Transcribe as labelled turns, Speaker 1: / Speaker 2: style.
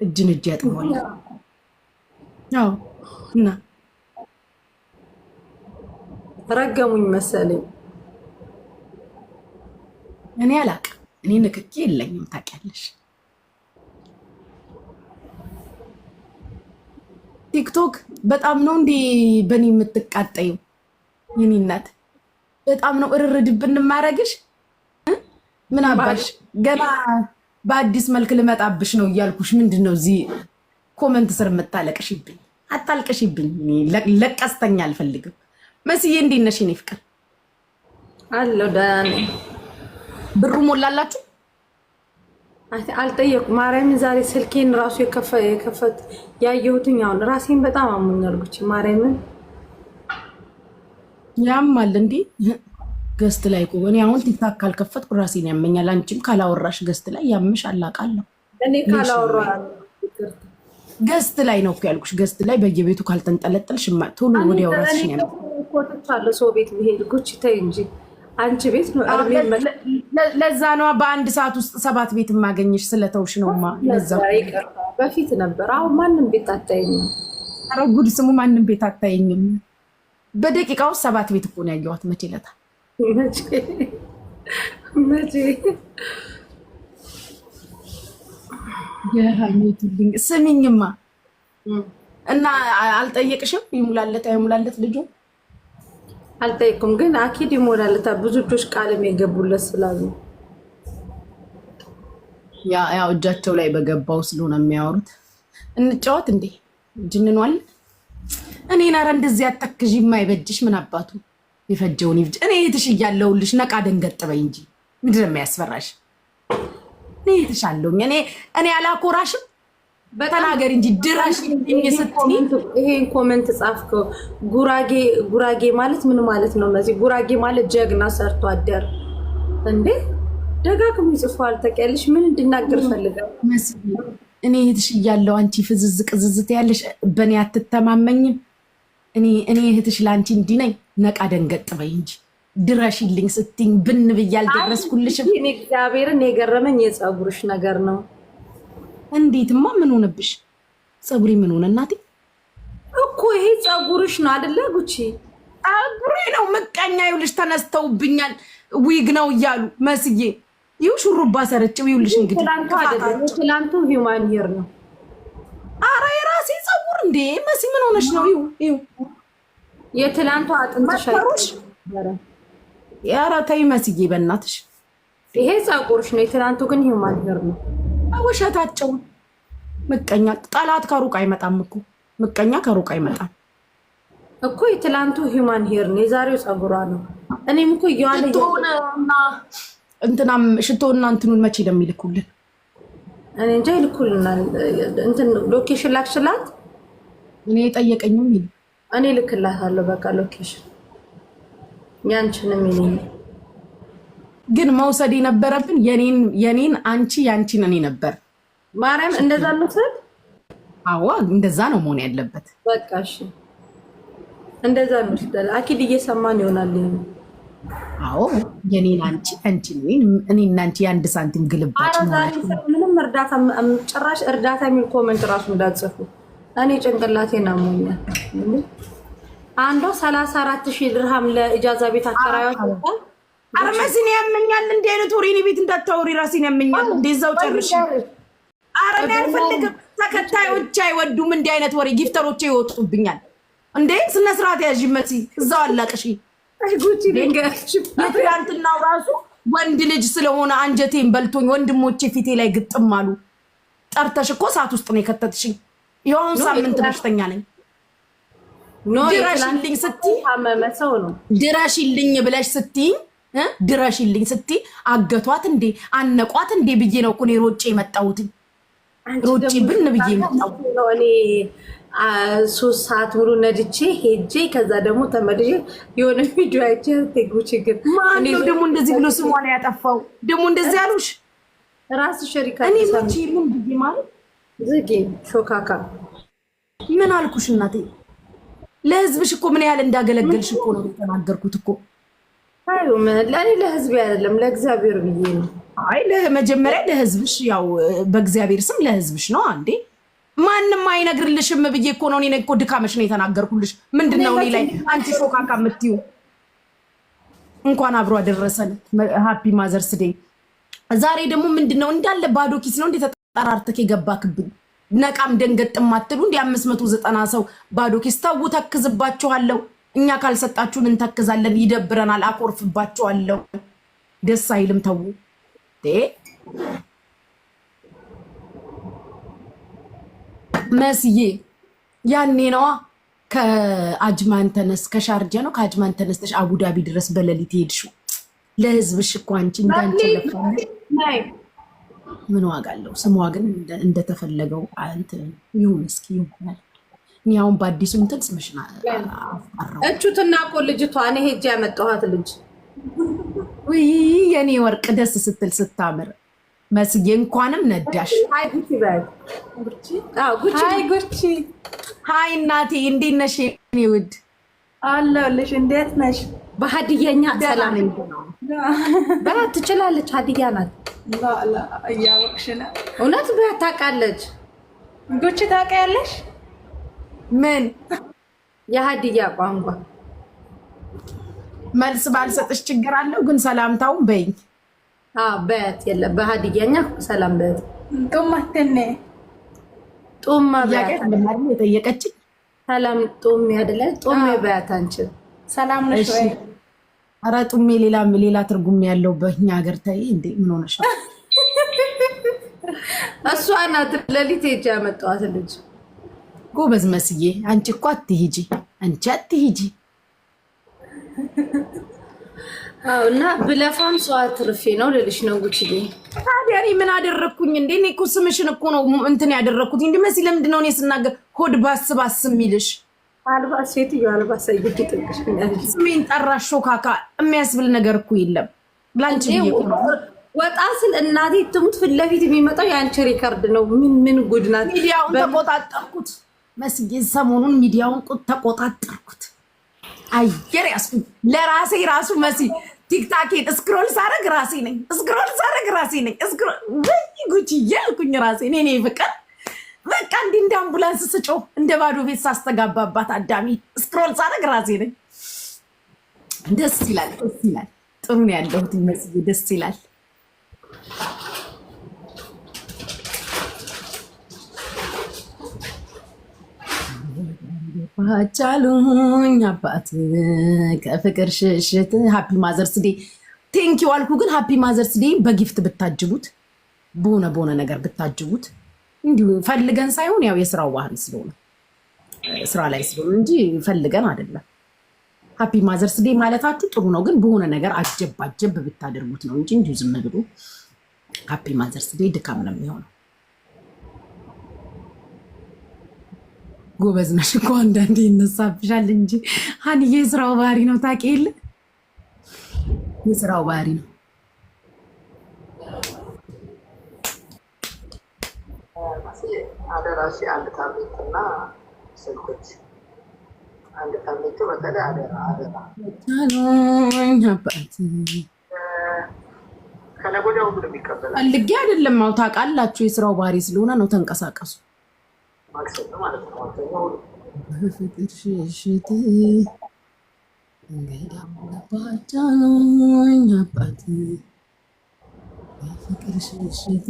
Speaker 1: እጅን እጅ ያጥመዋል። አዎ እና
Speaker 2: ረገሙኝ መሰለኝ።
Speaker 1: እኔ አላቅም። እኔ ንክኪ የለኝም ታውቂያለሽ። ቲክቶክ በጣም ነው እንዴ በእኔ የምትቃጠዩ? የኔ እናት በጣም ነው እርርድብን ማረግሽ። ምን አባሽ ገና በአዲስ መልክ ልመጣብሽ ነው እያልኩሽ ምንድን ነው እዚህ ኮመንት ስር የምታለቅሽብኝ? አታልቅሽብኝ። ለቀስተኛ አልፈልግም። መስዬ እንዴት ነሽ የኔ ፍቅር?
Speaker 2: አለሁ ደህና ነኝ።
Speaker 1: ብሩ ሞላላችሁ?
Speaker 2: አልጠየኩም። ማርያምን ዛሬ ስልኬን ራሱ የከፈት ያየሁትኝ አሁን ራሴን በጣም አሞኛል። ጉቺ ማርያምን
Speaker 1: ያማል እንዴ ገስት ላይ እኮ እኔ አሁን ቲክታክ ካልከፈትኩ ራሴን ያመኛል። አንቺም ካላወራሽ ገስት ላይ ያምሽ አላቃለሁ።
Speaker 2: እኔ ካላወራ
Speaker 1: ገስት ላይ ነው እኮ ያልኩሽ። ገስት ላይ በየቤቱ ካልተንጠለጠልሽ ቶሎ ወዲያው ራስሽን ያመ
Speaker 2: ኮትቻለ ሰው ቤት መሄድ ጉቺ ተይ እንጂ አንቺ ቤት ነው
Speaker 1: ለዛ ነው በአንድ ሰዓት ውስጥ 7 ቤት የማገኝሽ ስለተውሽ ነውማ። ለዛ
Speaker 2: በፊት ነበር። አሁን ማንንም ቤት አታየኝም።
Speaker 1: ኧረ ጉድ ስሙ ማንንም ቤት አታየኝም። በደቂቃ ውስጥ 7 ቤት እኮ ነው ያየኋት። መቼ ለታ
Speaker 2: መቼ
Speaker 1: የሃይሜቱልኝ ስሚኝማ እና አልጠየቅሽም? ይሙላለት አይሙላለት ልጁ
Speaker 2: አልጠየኩም፣ ግን አኪድ ይሞላልታል። ብዙ ልጆች ቃልም የገቡለት ስላሉ
Speaker 1: ያው እጃቸው ላይ በገባው ስለሆነ የሚያወሩት። እንጫወት እንዴ ጅንኗል። እኔ ኧረ እንደዚህ አታክዥ የማይበጅሽ ምን አባቱ የፈጀውን ይፍጅ። እኔ እህትሽ እያለሁልሽ ነቃ ደንገጥ በይ እንጂ ምንድን ነው የሚያስፈራሽ? እኔ እህትሽ አለሁኝ። እኔ አላኮራሽም? በተናገር እንጂ ድራሽ ስትይ
Speaker 2: ይሄን ኮሜንት ጻፍከው። ጉራጌ ማለት ምን ማለት ነው? እነዚህ ጉራጌ ማለት ጀግና ሰርቶ አደር እንዴ ደጋግሞ ይጽፋል። ታውቂያለሽ ምን እንድናገር ፈልጋለሁ?
Speaker 1: እኔ እህትሽ እያለሁ አንቺ ፍዝዝ ቅዝዝት ያለሽ በእኔ አትተማመኝም? እኔ እህትሽ ለአንቺ እንዲህ ነኝ። ነቃ ደንገጥ በይ እንጂ ድረሽልኝ ስትይኝ ብን ብዬ አልደረስኩልሽም።
Speaker 2: እኔ እግዚአብሔርን የገረመኝ የፀጉርሽ ነገር ነው።
Speaker 1: እንዴትማ ምን ሆነብሽ? ፀጉሬ ምን ሆነ እናቴ?
Speaker 2: እኮ ይሄ ፀጉርሽ ነው አይደለ ጉቺ?
Speaker 1: ፀጉሬ ነው። ምቀኛ ይኸውልሽ ተነስተውብኛል። ዊግ ነው እያሉ መስዬ ይኸው ሹሩባ ሰርቼው ይኸውልሽ እንግዲህ
Speaker 2: ትላንቱ ሂውማን ሄር ነው።
Speaker 1: ኧረ የራሴ ፀጉር እንዴ መሲ ምን ሆነሽ ነው? ይኸው
Speaker 2: የትላንቱ አጥንትሽ አይተሽ።
Speaker 1: ኧረ ተይ መስዬ በእናትሽ።
Speaker 2: ይሄ ፀጉርሽ ነው። የትላንቱ ግን ሂውማን ሄር ነው።
Speaker 1: ውሸታቸውን ምቀኛ ጠላት ከሩቅ አይመጣም እኮ ምቀኛ ከሩቅ አይመጣም
Speaker 2: እኮ። የትላንቱ ሂውማን ሄር ነው፣ የዛሬው ፀጉሯ ነው። እኔም እኮ እየዋለ
Speaker 1: እንትናም ሽቶና እንትኑን መቼ እንደሚልኩልን
Speaker 2: እኔ እንጃ። ይልኩልናል። እንትን ሎኬሽን ላክሽላት?
Speaker 1: እኔ የጠየቀኝም ይል
Speaker 2: እኔ ልክላታለሁ። በቃ ሎኬሽን ያንቺንም ይልኝ።
Speaker 1: ግን መውሰድ የነበረብን የኔን አንቺ ያንቺን እኔ ነበር።
Speaker 2: ማርያም እንደዛ ነው ሰድ?
Speaker 1: አዎ እንደዛ ነው መሆን ያለበት።
Speaker 2: በቃ እሺ እንደዛ ነው ሲደል አኪድ እየሰማን ይሆናል።
Speaker 1: አዎ የኔን አንቺ ያንቺን እኔ እና አንቺ የአንድ ሳንቲም ግልባጭ ማለት ነው።
Speaker 2: ምንም እርዳታ ጭራሽ እርዳታ የሚል ኮሜንት ራሱ እንዳትጽፉ። እኔ ጭንቅላቴን አሞኛል። አንዷ 34,000 ድርሃም ለኢጃዛ ቤት አከራዮች
Speaker 1: አረመሲን ያመኛል። እንዴ አይነት ወሬ እኔ ቤት እንዳታወሪ ራሴን ያመኛል። እንደዛው ጨርሽ። አረም ያልፈልግም። ተከታዮች አይወዱም እንዴ አይነት ወሬ። ጊፍተሮች ይወጡብኛል እንዴ። ስነ ስርዓት ያዥ መሲ እዛው አላቅሽ።
Speaker 2: ጉቺ ልንገርሽ
Speaker 1: የትላንትናው ራሱ ወንድ ልጅ ስለሆነ አንጀቴን በልቶኝ ወንድሞቼ ፊቴ ላይ ግጥም አሉ። ጠርተሽ እኮ ሰዓት ውስጥ ነው የከተትሽኝ። የሆነ ሳምንት በሽተኛ ነኝ። ድረሽልኝ ስትይ
Speaker 2: አመመሰው ነው
Speaker 1: ድረሽልኝ ብለሽ ስትይ ድረሽልኝ ስትይ አገቷት እንዴ አነቋት እንዴ ብዬ ነው እኮ እኔ ሮጬ የመጣሁት። ሮጬ ብን ብዬ የመጣሁት
Speaker 2: እኔ 3 ሰዓት ሙሉ ነድቼ ሄጄ ከዛ ደግሞ ተመልሼ የሆነ ቪዲዮ አይቼ ጉቺ ግን
Speaker 1: ማነው ደግሞ እንደዚህ ብሎ ስሟን ያጠፋው? ደግሞ እንደዚህ ያሉሽ
Speaker 2: ራስ ሸሪካ
Speaker 1: እኔ መቼ ምን ብዬ ማለት
Speaker 2: ዝጊ ሾካካ
Speaker 1: ምን አልኩሽ እናቴ? ለህዝብሽ እኮ ምን ያህል እንዳገለገልሽ እኮ ነው የተናገርኩት እኮ።
Speaker 2: አዩ ለኔ ለህዝብ አይደለም ለእግዚአብሔር ብዬ ነው።
Speaker 1: አይ ለመጀመሪያ ለህዝብሽ ያው በእግዚአብሔር ስም ለህዝብሽ ነው አንዴ ማንም አይነግርልሽም ብዬ እኮ ነው። እኔ እኮ ድካመሽ ነው የተናገርኩልሽ። ምንድነው እኔ ላይ አንቺ ሾካካ የምትይው? እንኳን አብሮ አደረሰን ሃፒ ማዘርስ ዴይ። ዛሬ ደግሞ ምንድነው እንዳለ ባዶ ኪስ ነው እንዴ ተጠራርተክ የገባክብኝ? ነቃም ደንገጥም አትሉ እንዴ? 590 ሰው ባዶ ኪስ። ተው ተክዝባችኋለሁ። እኛ ካልሰጣችሁን እንተክዛለን። ይደብረናል። አኮርፍባችኋለሁ። ደስ አይልም። ተው መስዬ ያኔ ነዋ ከአጅማን ተነስ ከሻርጃ ነው ከአጅማን ተነስተሽ አቡዳቢ ድረስ በሌሊት ሄድሽው ለህዝብሽ እኮ አንቺ እንዳንቺ ለፋለ ምን ዋጋ አለው? ስሟ ግን እንደተፈለገው አንተ ይሁን እስኪ ይሁን። እኔ አሁን በአዲሱ እንትን ስምሽና አፈራው
Speaker 2: እቹትና እኮ ልጅቷ እኔ ሄጄ ያመጣኋት ልጅ
Speaker 1: ወይ የኔ ወርቅ ደስ ስትል ስታምር መስዬ እንኳንም ነዳሽ።
Speaker 2: አይ ጉቺ ባይ ጉቺ አይ ጉቺ
Speaker 1: ሃይ እናቴ እንዴት ነሽ? የኔ ውድ
Speaker 2: አለሁልሽ። እንዴት ነሽ? በሀዲያኛ ሰላም በላት ትችላለች። ሀዲያ ናት። ላ እያወቅሽ ነው። እውነት ታውቃለች። ጉቺ ታውቂያለሽ?
Speaker 1: ምን
Speaker 2: የሀዲያ ቋንቋ
Speaker 1: መልስ ባልሰጥሽ ችግር አለው? ግን ሰላምታውን በይኝ።
Speaker 2: በያት የለ በሀዲያኛ ሰላም በያት። ጡማተነ ጡማ በያት
Speaker 1: የጠየቀችኝ
Speaker 2: ሰላም ጡሜ አይደለ? ጡሜ በያት አንቺ ሰላም ነሽ ወይ?
Speaker 1: ኧረ ጡሜ ሌላ ትርጉም ያለው በእኛ ሀገር ታይ እንዴ! ምን ሆነሽ?
Speaker 2: እሷ ናት ሌሊት ሄጄ ያመጣኋት ልጅ።
Speaker 1: ጎበዝ መስዬ አንቺ እኮ አትሂጂ፣ አንቺ አትሂጂ።
Speaker 2: እና ብለፋም ሰው አትርፌ ነው ልልሽ ነው ጉቺዬ።
Speaker 1: ታዲያ እኔ ምን አደረኩኝ እንዴ? እኔ እኮ ስምሽን እኮ ነው እንትን ያደረኩት እንዴ መሲ። ለምንድን ነው እኔ ስናገር ሆድ ባስ የሚልሽ?
Speaker 2: አልባስ ሴትዮ አልባስ አይግድ ጥቅሽ
Speaker 1: ስሜን ጠራሽ ሾካካ የሚያስብል ነገር እኮ የለም። ላንቺ
Speaker 2: ወጣ ስል እናቴ ትሙት ፊት ለፊት የሚመጣው የአንቺ ሪከርድ ነው። ምን ጉድ ናት።
Speaker 1: ሚዲያውን ተቆጣጠርኩት መስዬ፣ ሰሞኑን ሚዲያውን ተቆጣጠርኩት። አየር ያስኩኝ ለራሴ ራሱ መሲ ቲክታኬን ስክሮል ሳረግ ራሴ ነኝ። ወይ ጉቺ ያልኩኝ ራሴ ነኝ። እኔ ፍቅር በቃ እንደ አምቡላንስ ስጮህ እንደ ባዶ ቤት ሳስተጋባባት አዳሚ ስክሮል ሳረግ ራሴ ነኝ። ደስ ይላል። ጥሩ ነው ያለሁት መስዬ፣ ደስ ይላል። ባቻሉኝ አባት ከፍቅር ሽሽት ሃፒ ማዘርስ ዴይ ቴንኪው አልኩ። ግን ሃፒ ማዘርስ ዴይ በጊፍት ብታጅቡት፣ በሆነ ነገር ብታጅቡት፣ እንዲሁ ፈልገን ሳይሆን ያው የስራው ባህሪ ስለሆነ ስራ ላይ ስለሆነ እንጂ ፈልገን አይደለም። ሃፒ ማዘርስ ዴይ ማለታችሁ ጥሩ ነው፣ ግን በሆነ ነገር አጀብ ብታደርጉት ነው እንጂ እንዲሁ ዝም ብሎ ሃፒ ማዘርስ ዴይ ድካም ነው የሚሆነው። ጎበዝ ነሽ እኮ አንዳንዴ ይነሳብሻል እንጂ ሀኒዬ የስራው ባህሪ ነው። ታውቂ የለ የስራው ባህሪ ነው።
Speaker 3: አደራሽ አንድ ታብሌትና ስልኮች አንድ ታብሌት በተለይ አደራ
Speaker 1: አባት
Speaker 3: ከነገ ወዲያ ሁሉ የሚቀበል
Speaker 1: ፈልጌ አይደለም። አዎ ታውቃላችሁ የስራው ባህሪ ስለሆነ ነው። ተንቀሳቀሱ
Speaker 3: ማክሰኞ ማለት ነው። ማክሰኞ
Speaker 1: ፍቅር ሽሽት እንገዳባቻሉኝ አባት ፍቅር ሽሽት